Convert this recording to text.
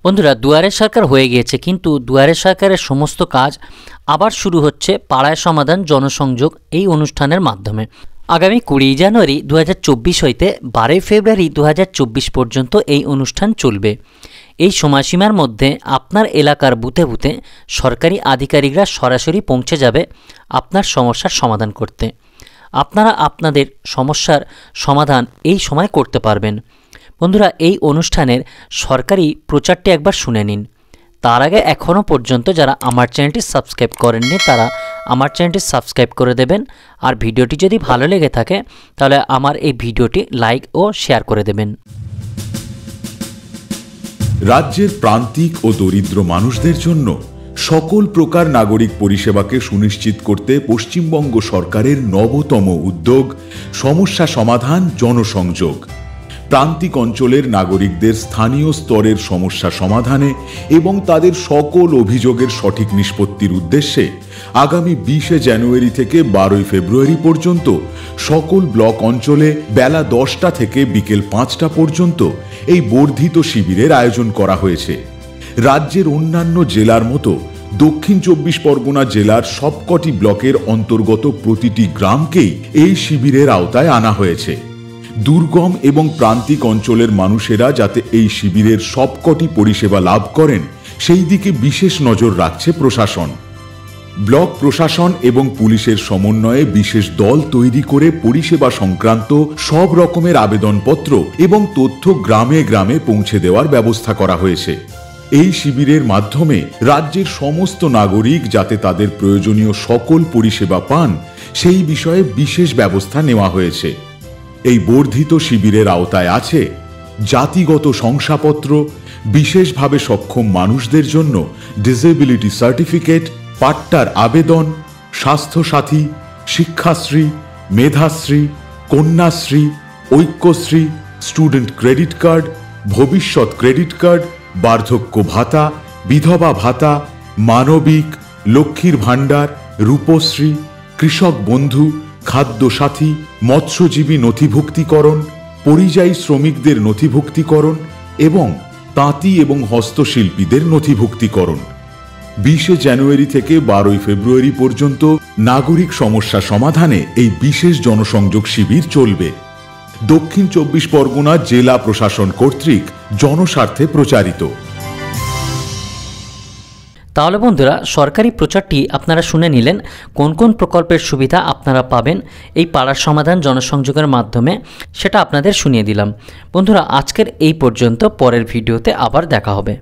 বন্ধুরা, দুয়ারে সরকার হয়ে গিয়েছে, কিন্তু দুয়ারে সরকারের সমস্ত কাজ আবার শুরু হচ্ছে পাড়ায় সমাধান জনসংযোগ এই অনুষ্ঠানের মাধ্যমে। আগামী 20 জানুয়ারি 2024 হইতে 12 ফেব্রুয়ারি 2024 পর্যন্ত এই অনুষ্ঠান চলবে। এই সময়সীমার মধ্যে আপনার এলাকার বুথে বুথে সরকারি আধিকারিকরা সরাসরি পৌঁছে যাবে আপনার সমস্যার সমাধান করতে। আপনারা আপনাদের সমস্যার সমাধান এই সময় করতে পারবেন। বন্ধুরা, এই অনুষ্ঠানের সরকারি প্রচারটি একবার শুনে নিন। তার আগে এখনও পর্যন্ত যারা আমার চ্যানেলটি সাবস্ক্রাইব করেননি তারা আমার চ্যানেলটি সাবস্ক্রাইব করে দেবেন। আর ভিডিওটি যদি ভালো লেগে থাকে তাহলে আমার এই ভিডিওটি লাইক ও শেয়ার করে দেবেন। রাজ্যের প্রান্তিক ও দরিদ্র মানুষদের জন্য সকল প্রকার নাগরিক পরিষেবাকে সুনিশ্চিত করতে পশ্চিমবঙ্গ সরকারের নবতম উদ্যোগ সমস্যা সমাধান জনসংযোগ। প্রান্তিক অঞ্চলের নাগরিকদের স্থানীয় স্তরের সমস্যা সমাধানে এবং তাদের সকল অভিযোগের সঠিক নিষ্পত্তির উদ্দেশ্যে আগামী 20 জানুয়ারি থেকে 12 ফেব্রুয়ারি পর্যন্ত সকল ব্লক অঞ্চলে বেলা 10টা থেকে বিকেল 5টা পর্যন্ত এই বর্ধিত শিবিরের আয়োজন করা হয়েছে। রাজ্যের অন্যান্য জেলার মতো দক্ষিণ 24 পরগনা জেলার সবকটি ব্লকের অন্তর্গত প্রতিটি গ্রামকেই এই শিবিরের আওতায় আনা হয়েছে। দুর্গম এবং প্রান্তিক অঞ্চলের মানুষেরা যাতে এই শিবিরের সবকটি পরিষেবা লাভ করেন সেই দিকে বিশেষ নজর রাখছে প্রশাসন। ব্লক প্রশাসন এবং পুলিশের সমন্বয়ে বিশেষ দল তৈরি করে পরিষেবা সংক্রান্ত সব রকমের আবেদনপত্র এবং তথ্য গ্রামে গ্রামে পৌঁছে দেওয়ার ব্যবস্থা করা হয়েছে। এই শিবিরের মাধ্যমে রাজ্যের সমস্ত নাগরিক যাতে তাদের প্রয়োজনীয় সকল পরিষেবা পান সেই বিষয়ে বিশেষ ব্যবস্থা নেওয়া হয়েছে। এই বর্ধিত শিবিরের আওতায় আছে জাতিগত শংসাপত্র, বিশেষভাবে সক্ষম মানুষদের জন্য ডিসেবিলিটি সার্টিফিকেট, পাট্টার আবেদন, Swasthya Sathi, Shikshashree, Medhashree, Kanyashree, Aikyashree, student credit card, Bhabishyat credit card, বার্ধক্য ভাতা, বিধবা ভাতা, মানবিক, লক্ষ্মীর ভাণ্ডার, রূপশ্রী, কৃষক বন্ধু, খাদ্য সাথী, মৎস্যজীবী নথিভুক্তিকরণ, পরিযায়ী শ্রমিকদের নথিভুক্তিকরণ এবং তাঁতি এবং হস্তশিল্পীদের নথিভুক্তিকরণ। 20 জানুয়ারি থেকে 12 ফেব্রুয়ারি পর্যন্ত নাগরিক সমস্যা সমাধানে এই বিশেষ জনসংযোগ শিবির চলবে। দক্ষিণ 24 পরগনা জেলা প্রশাসন কর্তৃক জনস্বার্থে প্রচারিত। তাহলে বন্ধুরা, সরকারি প্রচারটি আপনারা শুনে নিলেন। কোন কোন প্রকল্পের সুবিধা আপনারা পাবেন এই পাড়ার সমাধান জনসংযোগের মাধ্যমে সেটা আপনাদের শুনিয়ে দিলাম। বন্ধুরা, আজকের এই পর্যন্ত। পরের ভিডিওতে আবার দেখা হবে।